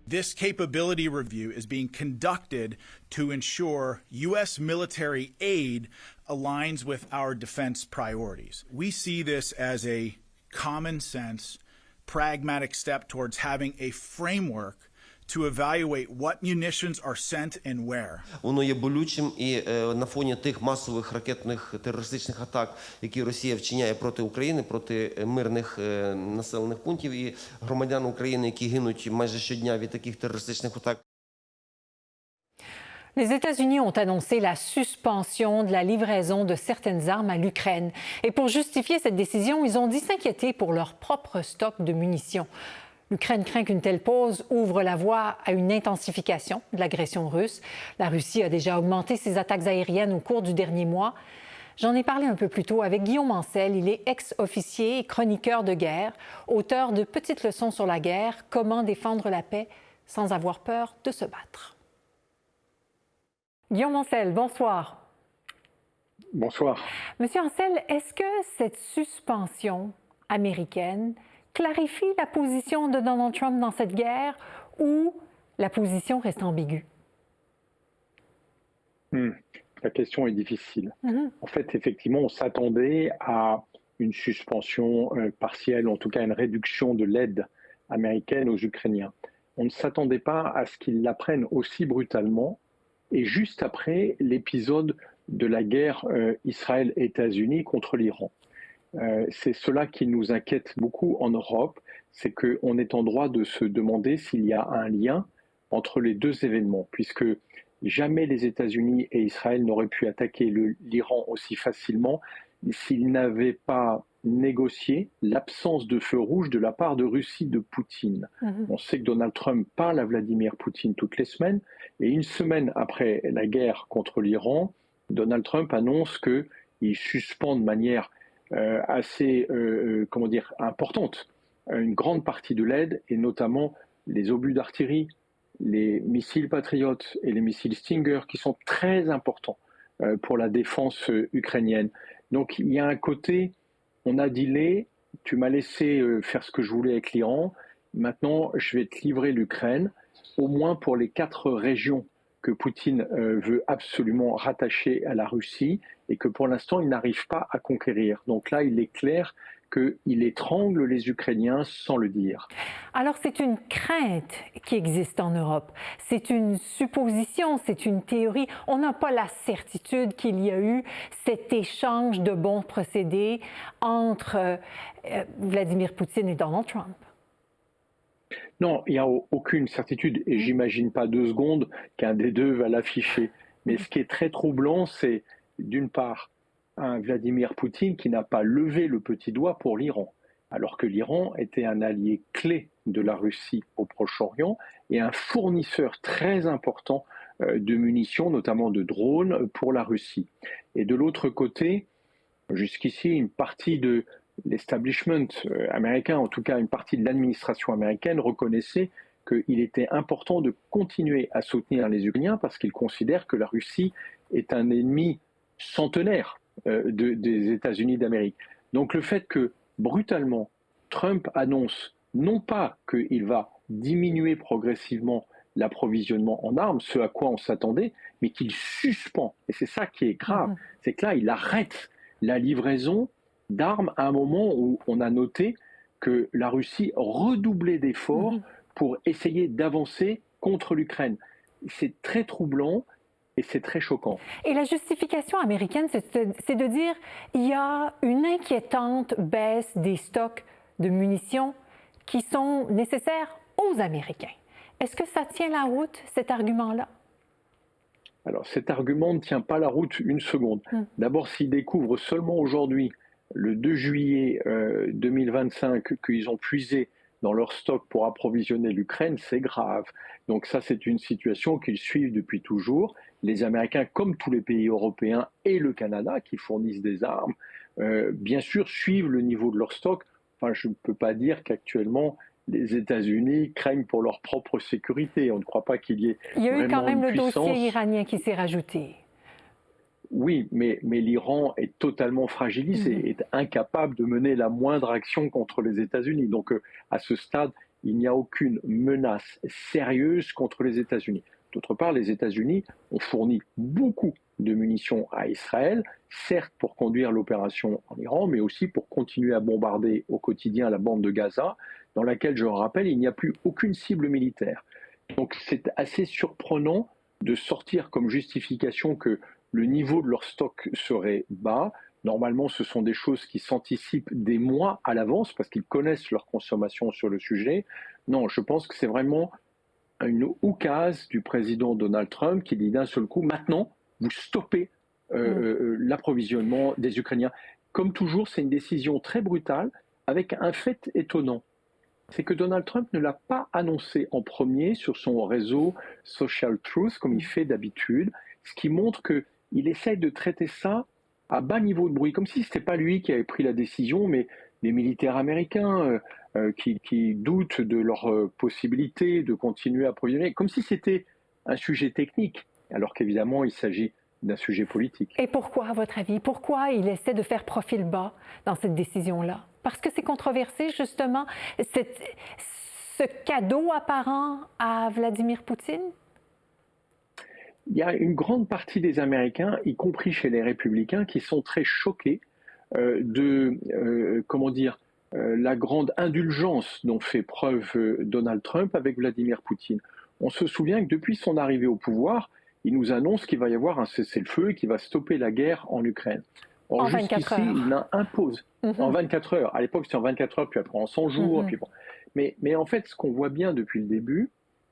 This capability review is being conducted to ensure U.S. military aid aligns with our defense priorities. We see this as a common sense, pragmatic step towards having a framework to evaluate what munitions are sent and where. Воно є болючим і на фоні тих масових ракетних терористичних атак, які Росія вчиняє проти України, проти мирних населених пунктів і громадян України, які гинуть майже щодня від таких терористичних атак. Les États-Unis ont annoncé la suspension de la livraison de certaines armes à l'Ukraine. Et pour justifier cette décision, ils ont dit s'inquiéter pour leur propre stock de munitions. L'Ukraine craint qu'une telle pause ouvre la voie à une intensification de l'agression russe. La Russie a déjà augmenté ses attaques aériennes au cours du dernier mois. J'en ai parlé un peu plus tôt avec Guillaume Ancel. Il est ex-officier et chroniqueur de guerre, auteur de Petites leçons sur la guerre, comment défendre la paix sans avoir peur de se battre. Guillaume Ancel, bonsoir. Bonsoir. Monsieur Ancel, est-ce que cette suspension américaine clarifie la position de Donald Trump dans cette guerre ou la position reste ambiguë? La question est difficile. En fait, effectivement, on s'attendait à une suspension partielle, en tout cas une réduction de l'aide américaine aux Ukrainiens. On ne s'attendait pas à ce qu'ils la prennent aussi brutalement et juste après l'épisode de la guerre Israël-États-Unis contre l'Iran. C'est cela qui nous inquiète beaucoup en Europe, c'est qu'on est en droit de se demander s'il y a un lien entre les deux événements, puisque jamais les États-Unis et Israël n'auraient pu attaquer l'Iran aussi facilement s'ils n'avaient pas négocié l'absence de feu rouge de la part de Russie de Poutine. On sait que Donald Trump parle à Vladimir Poutine toutes les semaines, et une semaine après la guerre contre l'Iran, Donald Trump annonce qu'il suspend de manière assez importante une grande partie de l'aide, et notamment les obus d'artillerie, les missiles Patriot et les missiles Stinger, qui sont très importants pour la défense ukrainienne. Donc il y a un côté, on a dealé, tu m'as laissé faire ce que je voulais avec l'Iran, maintenant je vais te livrer l'Ukraine, au moins pour les 4 régions que Poutine veut absolument rattacher à la Russie et que pour l'instant il n'arrive pas à conquérir. Donc là il est clair qu'il étrangle les Ukrainiens sans le dire. Alors c'est une crainte qui existe en Europe, c'est une supposition, c'est une théorie. On n'a pas la certitude qu'il y a eu cet échange de bons procédés entre Vladimir Poutine et Donald Trump. Non, il n'y a aucune certitude et j'imagine pas 2 secondes qu'un des deux va l'afficher. Mais ce qui est très troublant, c'est d'une part un Vladimir Poutine qui n'a pas levé le petit doigt pour l'Iran, alors que l'Iran était un allié clé de la Russie au Proche-Orient et un fournisseur très important de munitions, notamment de drones, pour la Russie. Et de l'autre côté, jusqu'ici, une partie de l'establishment américain, en tout cas une partie de l'administration américaine, reconnaissait qu'il était important de continuer à soutenir les Ukrainiens parce qu'ils considèrent que la Russie est un ennemi centenaire des États-Unis d'Amérique. Donc le fait que brutalement Trump annonce non pas qu'il va diminuer progressivement l'approvisionnement en armes, ce à quoi on s'attendait, mais qu'il suspend, et c'est ça qui est grave, c'est que là il arrête la livraison d'armes à un moment où on a noté que la Russie redoublait d'efforts pour essayer d'avancer contre l'Ukraine. C'est très troublant et c'est très choquant. Et la justification américaine, c'est de dire qu'il y a une inquiétante baisse des stocks de munitions qui sont nécessaires aux Américains. Est-ce que ça tient la route, cet argument-là? Alors cet argument ne tient pas la route une seconde. D'abord, s'ils découvrent seulement aujourd'hui, le 2 juillet 2025, qu'ils ont puisé dans leur stock pour approvisionner l'Ukraine, c'est grave. Donc ça, c'est une situation qu'ils suivent depuis toujours. Les Américains, comme tous les pays européens et le Canada, qui fournissent des armes, bien sûr, suivent le niveau de leur stock. Enfin, je ne peux pas dire qu'actuellement, les États-Unis craignent pour leur propre sécurité. On ne croit pas qu'il y ait Il y a eu quand même le puissance. dossier iranien qui s'est rajouté. Oui, mais l'Iran est totalement fragilisé, est incapable de mener la moindre action contre les États-Unis. Donc à ce stade, il n'y a aucune menace sérieuse contre les États-Unis. D'autre part, les États-Unis ont fourni beaucoup de munitions à Israël, certes pour conduire l'opération en Iran, mais aussi pour continuer à bombarder au quotidien la bande de Gaza, dans laquelle, je le rappelle, il n'y a plus aucune cible militaire. Donc c'est assez surprenant de sortir comme justification que le niveau de leur stock serait bas. Normalement, ce sont des choses qui s'anticipent des mois à l'avance parce qu'ils connaissent leur consommation sur le sujet. Non, je pense que c'est vraiment une oukase du président Donald Trump qui dit d'un seul coup, maintenant, vous stoppez l'approvisionnement des Ukrainiens. Comme toujours, c'est une décision très brutale avec un fait étonnant. C'est que Donald Trump ne l'a pas annoncé en premier sur son réseau Social Truth, comme il fait d'habitude, ce qui montre qu'il essaye de traiter ça à bas niveau de bruit, comme si ce n'était pas lui qui avait pris la décision, mais les militaires américains qui doutent de leur possibilité de continuer à approvisionner, comme si c'était un sujet technique, alors qu'évidemment il s'agit d'un sujet politique. Et pourquoi, à votre avis, pourquoi il essaie de faire profil bas dans cette décision-là? Parce que c'est controversé, justement, ce cadeau apparent à Vladimir Poutine? Il y a une grande partie des Américains, y compris chez les républicains, qui sont très choqués la grande indulgence dont fait preuve Donald Trump avec Vladimir Poutine. On se souvient que depuis son arrivée au pouvoir, il nous annonce qu'il va y avoir un cessez-le-feu et qu'il va stopper la guerre en Ukraine. Or, en 24 heures. Il impose en 24 heures. À l'époque, c'était en 24 heures, puis après en 100 jours. Puis bon. Mais en fait, ce qu'on voit bien depuis le début,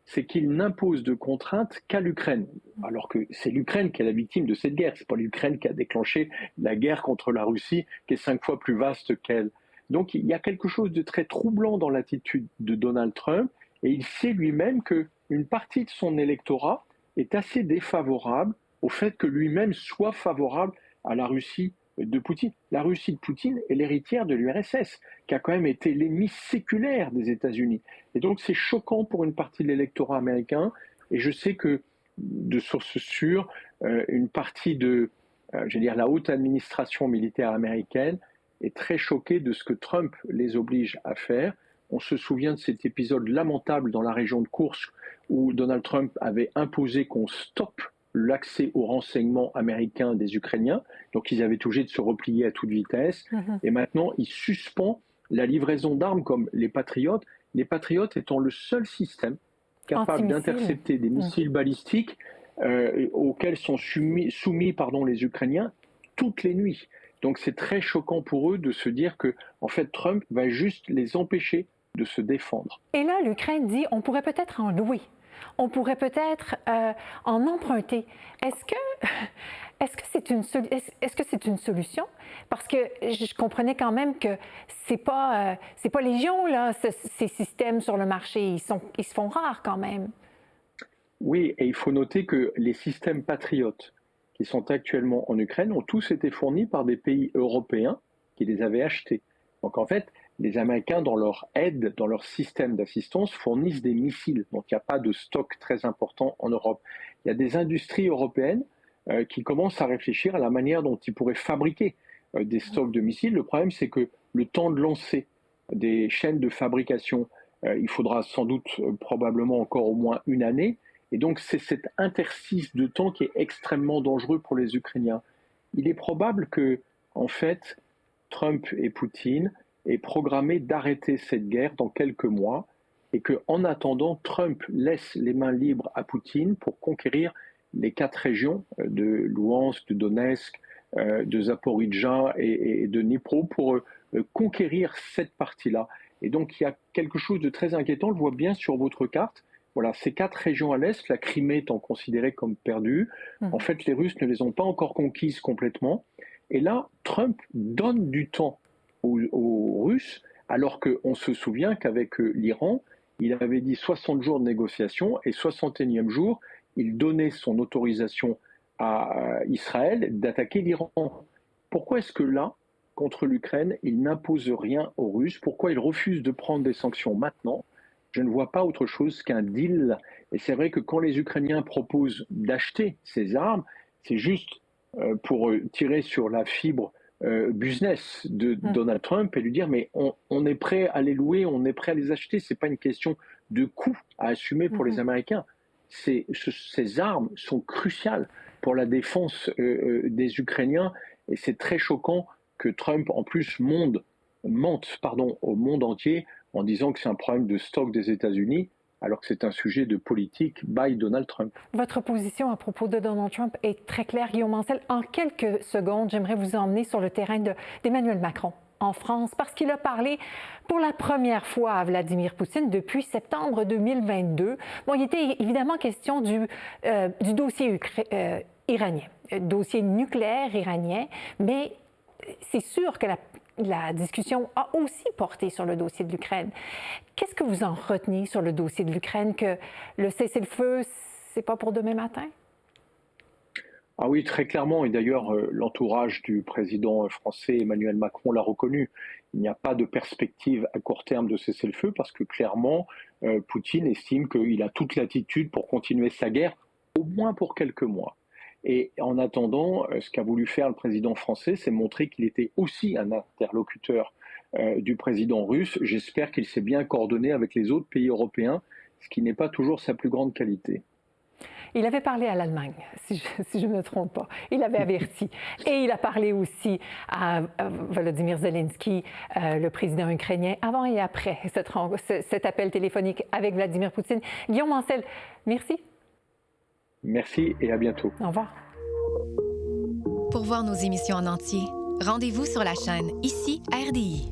c'est qu'il n'impose de contraintes qu'à l'Ukraine. Alors que c'est l'Ukraine qui est la victime de cette guerre. Ce n'est pas l'Ukraine qui a déclenché la guerre contre la Russie, qui est 5 fois plus vaste qu'elle. Donc il y a quelque chose de très troublant dans l'attitude de Donald Trump, et il sait lui-même qu'une partie de son électorat est assez défavorable au fait que lui-même soit favorable à la Russie de Poutine. La Russie de Poutine est l'héritière de l'URSS, qui a quand même été l'ennemi séculaire des États-Unis. Et donc c'est choquant pour une partie de l'électorat américain, et je sais que, de sources sûres, une partie de la haute administration militaire américaine est très choquée de ce que Trump les oblige à faire. On se souvient de cet épisode lamentable dans la région de Koursk où Donald Trump avait imposé qu'on stoppe l'accès aux renseignements américains des Ukrainiens. Donc ils avaient obligé de se replier à toute vitesse. Et maintenant, il suspend la livraison d'armes comme les Patriotes étant le seul système capable d'intercepter des missiles balistiques auxquels sont soumis les Ukrainiens toutes les nuits. Donc c'est très choquant pour eux de se dire que en fait, Trump va juste les empêcher de se défendre. Et là, l'Ukraine dit on pourrait peut-être en louer, on pourrait peut-être en emprunter. Est-ce que c'est une solution? Parce que je comprenais quand même que c'est pas légion là, ces systèmes sur le marché, ils se font rares quand même. Oui, et il faut noter que les systèmes patriotes qui sont actuellement en Ukraine ont tous été fournis par des pays européens qui les avaient achetés. Donc en fait, les Américains, dans leur aide, dans leur système d'assistance, fournissent des missiles. Donc il n'y a pas de stock très important en Europe. Il y a des industries européennes qui commencent à réfléchir à la manière dont ils pourraient fabriquer des stocks de missiles. Le problème, c'est que le temps de lancer des chaînes de fabrication, il faudra sans doute probablement encore au moins une année. Et donc c'est cet interstice de temps qui est extrêmement dangereux pour les Ukrainiens. Il est probable que, en fait, Trump et Poutine aient programmé d'arrêter cette guerre dans quelques mois et qu'en attendant, Trump laisse les mains libres à Poutine pour conquérir les 4 régions de Louhansk, de Donetsk, de Zaporijjia et de Dnipro pour conquérir cette partie-là. Et donc il y a quelque chose de très inquiétant, on le voit bien sur votre carte. Voilà, ces 4 régions à l'est, la Crimée étant considérée comme perdue, en fait les Russes ne les ont pas encore conquises complètement. Et là, Trump donne du temps aux Russes, alors qu'on se souvient qu'avec l'Iran, il avait dit 60 jours de négociation et 61e jour, il donnait son autorisation à Israël d'attaquer l'Iran. Pourquoi est-ce que là, contre l'Ukraine, il n'impose rien aux Russes? Pourquoi il refuse de prendre des sanctions maintenant? Je ne vois pas autre chose qu'un deal. Et c'est vrai que quand les Ukrainiens proposent d'acheter ces armes, c'est juste pour tirer sur la fibre business de Donald Trump et lui dire mais on est prêt à les louer, on est prêt à les acheter. C'est pas une question de coût à assumer pour les Américains. Ces armes sont cruciales pour la défense des Ukrainiens et c'est très choquant que Trump en plus mente au monde entier en disant que c'est un problème de stock des États-Unis, alors que c'est un sujet de politique by Donald Trump. Votre position à propos de Donald Trump est très claire, Guillaume Ancel. En quelques secondes, j'aimerais vous emmener sur le terrain d'Emmanuel Macron en France, parce qu'il a parlé pour la première fois à Vladimir Poutine depuis septembre 2022. Bon, il était évidemment question du dossier iranien, dossier nucléaire iranien, mais c'est sûr que la discussion a aussi porté sur le dossier de l'Ukraine. Qu'est-ce que vous en retenez sur le dossier de l'Ukraine, que le cessez-le-feu, c'est pas pour demain matin? Ah oui, très clairement. Et d'ailleurs, l'entourage du président français Emmanuel Macron l'a reconnu. Il n'y a pas de perspective à court terme de cessez-le-feu parce que clairement, Poutine estime qu'il a toute latitude pour continuer sa guerre, au moins pour quelques mois. Et en attendant, ce qu'a voulu faire le président français, c'est montrer qu'il était aussi un interlocuteur du président russe. J'espère qu'il s'est bien coordonné avec les autres pays européens, ce qui n'est pas toujours sa plus grande qualité. Il avait parlé à l'Allemagne, si je ne me trompe pas. Il avait averti. Et il a parlé aussi à Volodymyr Zelensky, le président ukrainien, avant et après cet appel téléphonique avec Vladimir Poutine. Guillaume Ancel, merci. Merci et à bientôt. Au revoir. Pour voir nos émissions en entier, rendez-vous sur la chaîne Ici RDI.